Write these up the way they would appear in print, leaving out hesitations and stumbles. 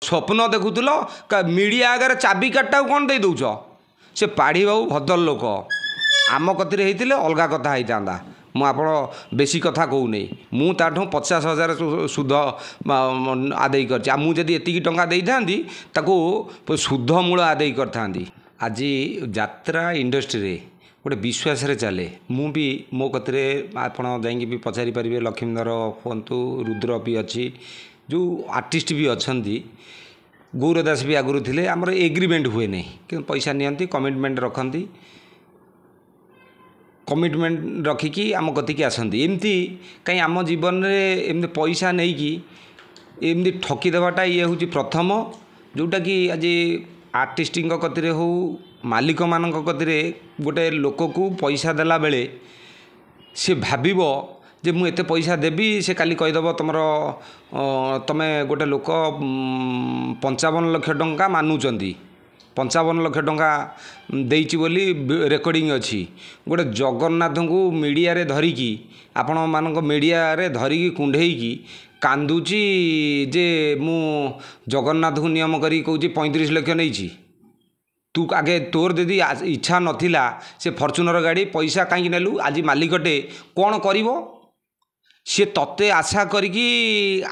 स्वप्न देखुल मीडिया आगे चाबी काटा कौन दे दौच से पाढ़ी बाबू भद्र लोक आम कतिर होते अलग कथा होता मुझे बेसी कथा कहूनी मुझे 50,000 सुध आदाय कर मुझे एति टंका देती सुध मूल आदाय कर आज यात्रा इंडस्ट्री गोटे विश्वास रे चले मु भी मो कतरे आपण जाइए भी पचारि पारे लक्ष्मीधर हूँ रुद्र भी अच्छी जो आर्टिस्ट भी अच्छा गौरदास भी आगुरी थे आमर एग्रीमेंट हुए नहीं कि पैसा नियंती कमिटमेंट रखती कमिटमेंट रखिकी आम कतिकी आसती एमती कहीं आम जीवन में एमती पैसा नहीं कि एमती ठकी देवाटा ये हूँ प्रथम जोटा कि आज आर्टिस्ट कतिर हो मालिक मान कतिर गोटे लोक को पैसा देला बेले सी भाव जे मु एते पैसा देवी से काली कहीदेव तुम तमें गोटे लोक 55 लाख टंका मानुंट 55 लाख टंका देइछि बोली रेकर्डिंग अच्छी गोटे जगन्नाथ को मीडिया रे धरिकी आपण मानक मीडिया रे धरिकी कुंडेईकी कांदुची जे मु जगन्नाथ को नियम करी कहूँ 35 लाख नहीं तू आगे तोर दीदी इच्छा नथिला से फॉर्च्यूनर गाड़ी पैसा कहीं नेलु आज मालिकटे कौन करिवो सी तत्ते आशा करिकी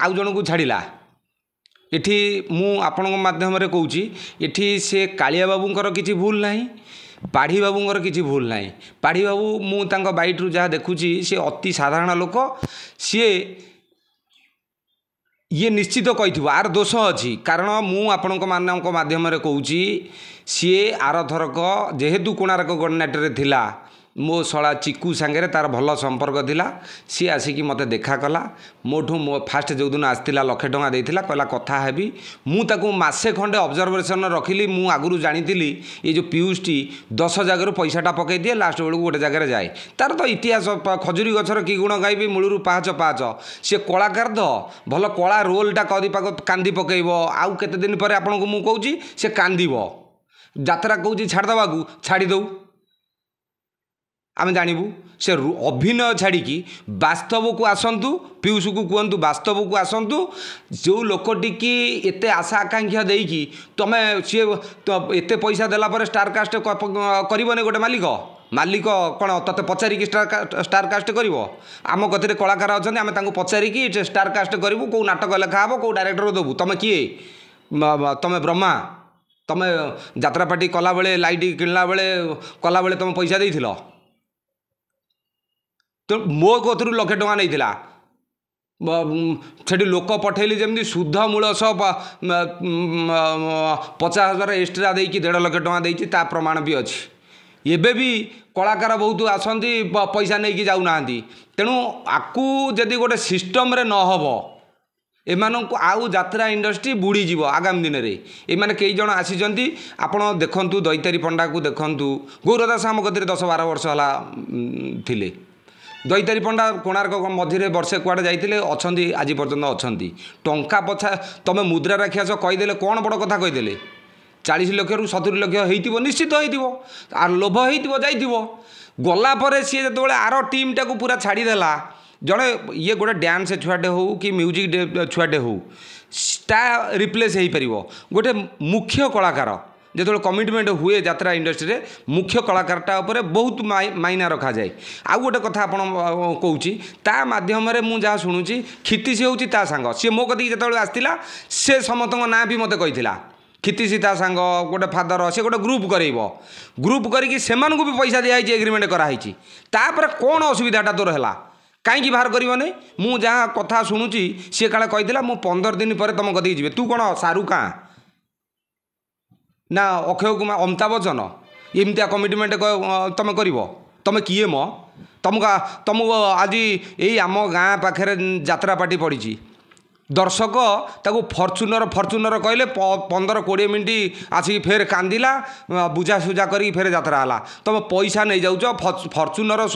आउ जन को छाड़िला एठी मु आपण माध्यम रे कहूँ एठी से कालिया बाबूंकर किसी भूल नहीं पाढ़ी बाबूंकर किसी भूल नहीं पाढ़ी बाबू मु तांको बाइट रु जहाँ देखुची से अति साधारण लोक सी ये निश्चित कही आर दोष अच्छी कारण मु आपण माध्यम कहूँ सी आर थरक जेहेतु कोणार्क कोर्डिनेटर थिला मो शला चिकू सांगे तार भल संपर्क थिला सी आसिकी मते देखा कला मोठू मो फास्ट जो दिन आसला 1 लाख टंका देइथिला कहला कथा हेबी मु ताकू मासे खंडे ऑब्जर्वेशन रखिली मु आगुरु जानिथिली ये जो पीयूषटी 10 जगह पैसाटा पकई दिए लास्ट बेलू गोटे जगह जाए तार तो इतिहास खजुरी गछर कि गुण गाइबी मूलरू पाँच सी कलाकार तो भल कला रोलटा कांदी पकईब आउ केते दिन पर आपन को मु कहूँ से कांदीब यात्रा कहूँ छाड़देवा छाड़ी दऊ आम जानबू से अभिनय छाड़ी बास्तव को आसतु पीयूष को कहतु बास्तव को आसतु जो लोकटी की एते आशा आकांक्षा देकी तुम सी एते पैसा देला पर स्टार कास्ट करने गोटे मालिक कौन तते पचारिकी स्टार कास्ट कर आम कतिर कलाकार अच्छा आम पचारिकी स्टार कास्ट करूँ कौ नाटक लेखा हे कौ डायरेक्टर देवु तुम किए तुम ब्रह्मा तुम यात्रा पार्टी कला बेले लाइट किणला बेले कला बेले तुम पैसा देइथिल तो मो कतरू 1 लाख टंका नहीं से लोक पठेली जमी शुद्ध मूल सह 50,000 एक्सट्रा देकी 1.5 लाख टंका देती ता प्रमाण भी अच्छी एबे भी कलाकार बहुत आसती पैसा नहीं कि जाऊना तेणु आकू जदि गोटे सिस्टम रे न हबो एमानंकु आउ यात्रा इंडस्ट्री बुड़ीज आगामी दिन में एमाने कई जन आसी आपड़ देखु दैतारी पंडा को देखु गौरदास आम कतिर 10-12 वर्ष है थिले दैतारी पंडा कोणार्क मझे वर्षे कुआड़े जाइए अच्छा आज पर्यटन अच्छा टंका पछा तुम मुद्रा राखियास कहीदे कौन बड़ कथा कहीदे 40 लाख रु 70 लाख हो निश्चित हो आर लोभ हो गलापर सी जो आर टीम टाक पूरा छाड़देला जड़े ये गोटे डांस छुआटे हो कि म्यूजिक छुआटे हो ता रिप्लेस हो पार गोटे मुख्य कलाकार जो कमिटमेंट हुए यात्रा इंडस्ट्री रे मुख्य कलाकारटा उपर बहुत मायना रखा जाए आउ गोटे कथा आप कहूँ ता माध्यम मुझे शुणुची खितीसी हूँ ता सांग सी मो कदी जो आसला से समस्त ना भी मत कही खितीसी ता सांग गोटे फादर से गोटे ग्रुप ग्रुप करके भी पैसा दिखाई एग्रीमेंट कराई तापर कौन असुविधाटा तोर है कहीं बाहर करनी मु जहाँ कथा शुणुची सी काले कही मु 15 दिन पर तुम कदी जी तू कौन शाहरुख खां ना अक्षय कुमार अमिताभ बच्चन एमतिया कमिटमेंट तुम कर तुम किए मो तुमको आज यही आम गाँ पाखे यात्रा पार्टी पड़ी दर्शक ताको फॉर्च्यूनर कहले 15-20 मिनट आसिक फेर कांदिला बुझासुझा करी फेर यात्रा है तुम पैसा नहीं जाऊच फॉर्च्यूनर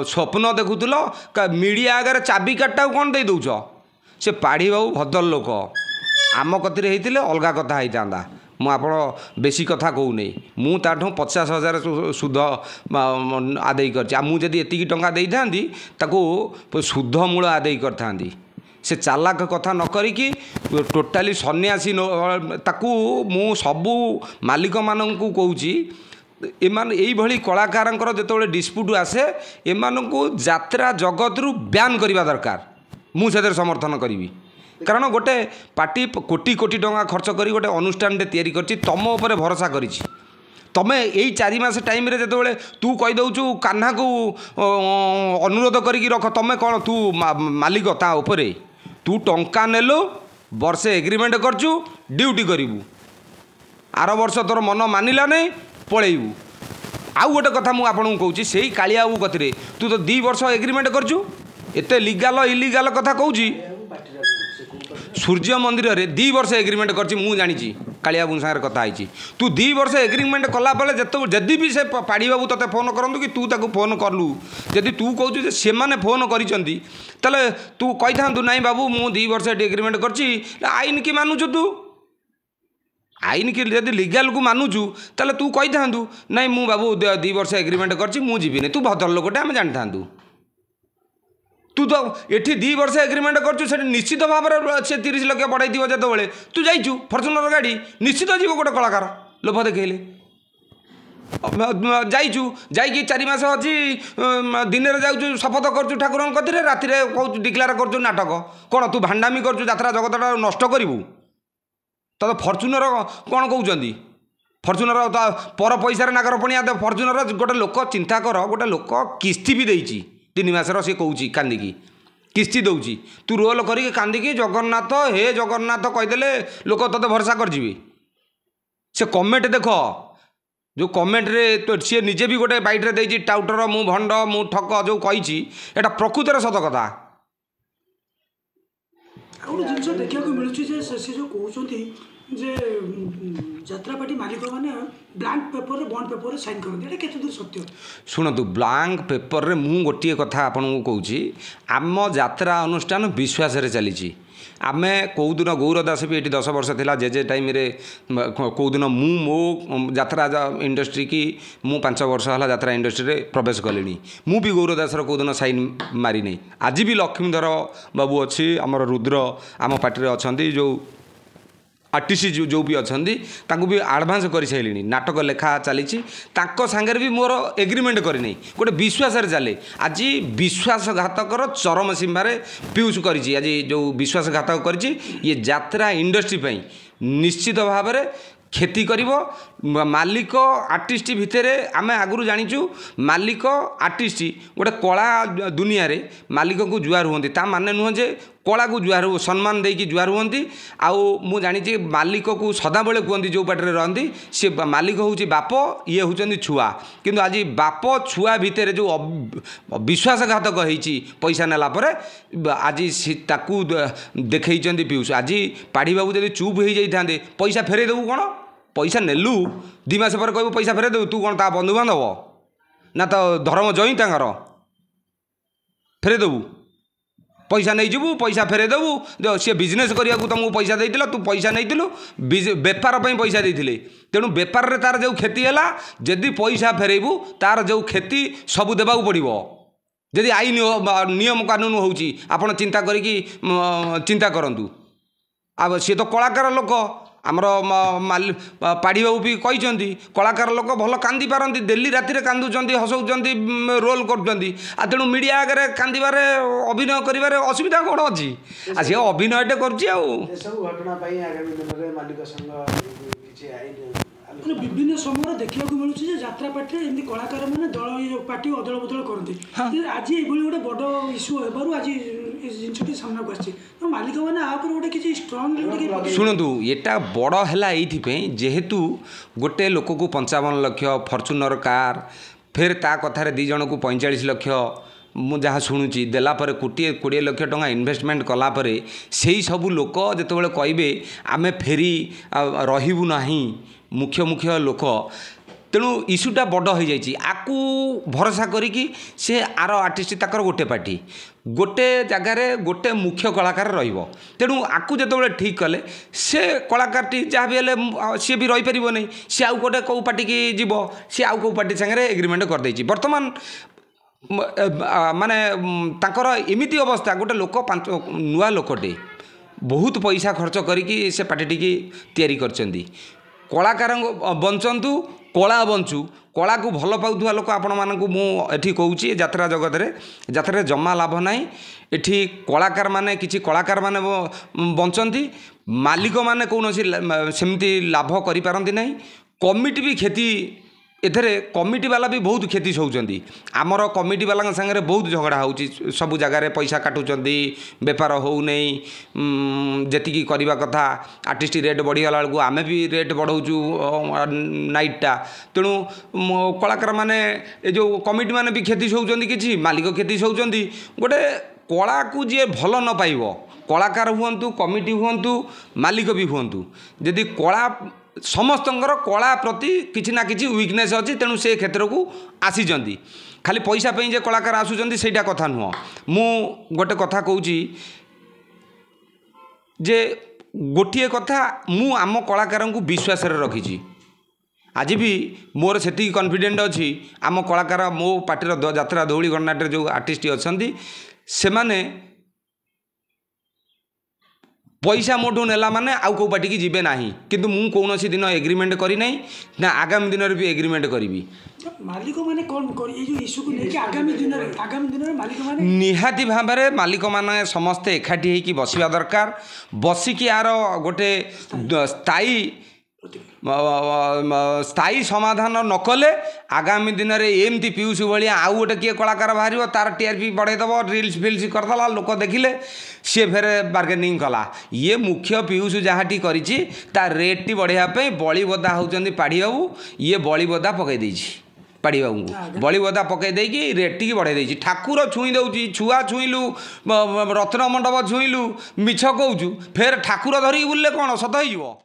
स्वप्न देखुल मीडिया आगे चाबी काटा कौन दे दौच से पाढ़ी बाबू भद्र लोक आम कतिर होते अलग कथा होता मुझे बेसी कथा कहूनी मुझे 50,000 सुध आदाय कर मुझे एति टंका देती सुध मूल आदाय कर से चालाक कथा न करिकी टोटाली सन्यासी ताकू मु सबू मालिक मानू कहूँ एमान यही कलाकार जो डिस्प्यूट आसे एमानू यात्रा जगत रु बैन करने दरकार मुझे समर्थन करी कारण गोटे पार्टी कोटी कोटी टंका खर्च कर गोटे अनुष्ठान तैयारी करछि तम उपर भरोसा करिछि तमें यही 4 मास टाइम रे जेतेबेले तू कही दउछु कान्हा को अनुरोध करिकी रख तमें कौन तू मालिक ता उपरे तू टंका नेलु वर्षे एग्रीमेंट करछु ड्यूटी करिवु आर वर्ष तोर मन मानिला नहीं पलैबू आउ गोटे कथा मुझे आपको कहूँ से कालिया बाबू कथि तू तो 2 वर्ष एग्रीमेंट करछु एते लीगाल इलीगाल कथा कहूँ सूर्य मंदिर रे 2 वर्ष एग्रीमेंट करछि मु जानी कालिया बाबू सागर कथा है तू 2 वर्ष एग्रीमेंट कला बेले जदि भी से पाड़ी बाबू तते फोन करंतु कि तू ताको फोन करलु जदि तू कहू से माने फोन करिसंती तले तू कहि थांतु नाही बाबू मु 2 वर्ष एग्रीमेंट करछि आईन की मानुछु तू आईन की जब लीगल को मानुचु ताले तू कही था नाई मु बाबू 2 वर्ष एग्रीमेंट करछि मु जीविनी तू भद्र लोकटे आम जानी था तू तो एठी 2 वर्ष एग्रीमेंट करछु से निश्चित भाव से 30 लाख बढ़ाई दिव जो तू जाइछु फॉर्च्यूनर गाड़ी निश्चित जीव गोटे कलाकार लोभ देखले जाइछु जाइकी 4 मास अच्छी दिन में जाऊँ शपथ करछु ठाकुर कथि राति कहूँ डिक्लेयर करछु नाटक कौन तू भांडामी करछु यात्रा जगतटा नष्ट करू तो फॉर्च्यूनर कौन कहते फॉर्च्यूनर पर पैसा नागर पणिया फॉर्च्यूनर गोटे लोक चिंता कर गोटे लोक किस्ती भी देती 3 मासर सी कौची कांदिकी किस्ती दौची तू रोल करी कांदिकी जगन्नाथ हे जगन्नाथ कहीदेले लोक तोते भरोसा कर जीवे से कमेंट देख जो कमेंट रे तो सी निजे भी गोटे बाइट रे देची टाउटर मु भंड मु ठक जो कही एटा प्रकृतर सत कथा जिन देखा मिलूँ से जो कहते जे यात्रा पार्टी मालिक मैंने blank paper bond paper sign करते केते दूर सत्य शुणु ब्लांक पेपर रे मु गोटे कथा आपन को कहूँ आम यात्रा अनुष्ठान विश्वास रे चली आमे कौदिन गौरदास भी ये 10 वर्ष थिला जे टाइम रे कौदिन मु मो यात्रा इंडस्ट्री की मु 5 वर्ष है यात्रा इंडस्ट्री रे प्रवेश कलिनी मु भी गौरदास कौदिन साइन मारी नहीं आज भी लक्ष्मीधर बाबू अच्छी आमर रुद्र आम पार्टी अच्छा जो आर्टिस्ट जो भी अच्छा भी आडभांस कर सारे नाटक लेखा चली सांगे भी मोर एग्रीमेंट करनी गोटे विश्वास चले आज विश्वासघातकर चरम सीमार पीयूष कर आज जो विश्वासघातक कर यात्रा इंडस्ट्री निश्चित भाव में क्षति कर मालिक आर्टिस्ट भितर आम आगु जाचु मालिक आर्टिस्ट गोटे कला दुनिया रे मालिक को जुआर हुंती ता माने नुह जे कला को जुआर सम्मान देकी जुआर हुंती आउ मु जानी मालिक को सदाबले कहती जो पाटे रहती सी मालिक हूँ बाप ये हूँ छुआ किंतु आज बाप छुआ भितर जो विश्वासघातक होती पैसा नेला आज ताकू देखई पीयूष आज पाढ़ी बाबू जब चुप हो जाते पैसा फेरे देबू कौन पैसा नेलु 2 मास पर कहू पैसा फेरे देबू तू कौन ता बंधुबांधव ना तो धर्म जई तांगर फेरे देबू पैसा नहीं जीवु पैसा फेरे देबू सी बिजनेस करिया तुमको पैसा देइतिला तू पैसा नहीं बेपार पैसा देइतिले तेणु बेपार रे तार जो क्षति है जदि पैसा फेरेबू तार जो क्षति सबू देबा पड़ो जदि आईन नियम कानून होउची आपण चिंता करिकी चिंता करंतु अब सी तो कलाकार लोक आमर पाढ़ी बाबू भी कहते कलाकार लोक भल कांदी पारती डेली राति कांदुंट हसौंट रोल कर तेणु मीडिया आगे कांदार अभिनय कर असुविधा कौन अच्छी आ सी अभिनयटे कर विभिन्न समय देखा मिलूँ यात्रा पार्टी एमती कलाकार मैंने दल पार्टी अदल बदल करते आज ये गोटे बड़ इश्यू हो आज जिनटी सामना को मालिक मैंने गोटे किसी स्ट्रंग शुणु एटा बड़ है ये जेहेतु गोटे लोक को 55 लाख फॉर्च्यूनर कार फिर ता कथार 2 जन को 45 लाख मु जहाँ शुणुची देलापर 20 लाख टंका इन्वेस्टमेंट कलापर से सबू लोक जिते कहे आमे फेरी रहीबू नहीं मुख्य मुख्य लोक तेणु इश्यूटा बड़ हो जाइए आकू भरोसा करिकी से आर आर्टिस्ट ताकर गोटे पार्टी गोटे जगार गोटे मुख्य कलाकार रहिबो तेणु आकू जो ठीक कले से कलाकारटी जहाँ भी हेल्ले सी भी रही पार नहीं सी आउ गोटे कौ पार्टी की जीव सी आउ कौ पार्टी सागर एग्रीमेंट करदे बर्तमान ମାନେ ତାଙ୍କର ଏମିତି ଅବସ୍ଥା गोटे लोक नुआ लोकटे बहुत पैसा खर्च करिकी से पार्टीटी तैयारी करछंती कलाकार बंचतु कला बंचु कला को भल पाउथुवा लोक आपण मानकु मु एठी कहूची यात्रा जगत रे यात्रा रे जम्मा लाभ नाही एठी कलाकार माने किछि कलाकार माने बंचंती मालिक माने कोनोसी सेमती लाभ करि पारंती नाही कमिटी भी खेती एथरे कमिटी वाला भी बहुत क्षति होउचंदी आमर कमिटी वाला संगे बहुत झगड़ा होउची सब जगह पैसा काटुचंदी बेपार हो नहीं जेतिकी करबा कथा आर्टिस्ट रेट बढ़ी गला बेलू आमे भी रेट बढ़ाऊचु नाइटटा तेणु कलाकार माने ए जो कमिटी माने भी क्षति होउचंदी किछि मालिक क्षति होउचंदी गोटे कला को जी भल न पाइब कलाकार हुअंतु कमिटी हुअंतु मालिक भी हुअंतु जदि कला समस्तंकर कला प्रति किछि ना किछि वीकनेस अच्छी तेणु से क्षेत्र को आसीचंदी खाली पैसा पे जे कलाकार आसुचंदी सेटा कथा नुह मु गोटे कथा कहूची जे गोटिए कथा मु आम कलाकार को विश्वास रखी आज भी मोर सेति कॉन्फिडेंट अच्छी आम कलाकार मो पार्टीर यात्रा धौली गणनाट्य जो आर्टिस्ट अच्छी से माने पैसा मोठू नेला माने आउ को पार्टी की जीवे नाही किंतु मु कौनसी दिन एग्रीमेंट करी नाही ना आगामी दिन रे भी एग्रीमेंट करी मालिक माने कोन करी ए जो इशू को लेके आगामी दिन रे मालिक माने निहाती भाबरे मालिक माने समस्त एकाठी हे की बसिबा दरकार बसिकी यार गोटे स्थायी समाधान नकले आगामी दिन में एमती पीयूष भाया आउ गोटे किए कलाकार बाहर तार टीआरपी बढ़ेदब रिल्स फिल्स करदेला लोक देखिले सी फेर बार्गेनिंग कला ये मुख्य पीयूष जहाँटी करी रेट टी बढ़ाई बड़ी बदा होती पाढ़ी बाबू ये बड़ी बदा पकई पाढ़ी बाबू को बड़ी बदा पकई देकी रेट टी बढ़ाई ठाकुर छुई दौची छुआ छुईलु रत्न मंडप छुईलु मिछ कहूँ फेर ठाकुर धरिकी बुलले कौन सत हो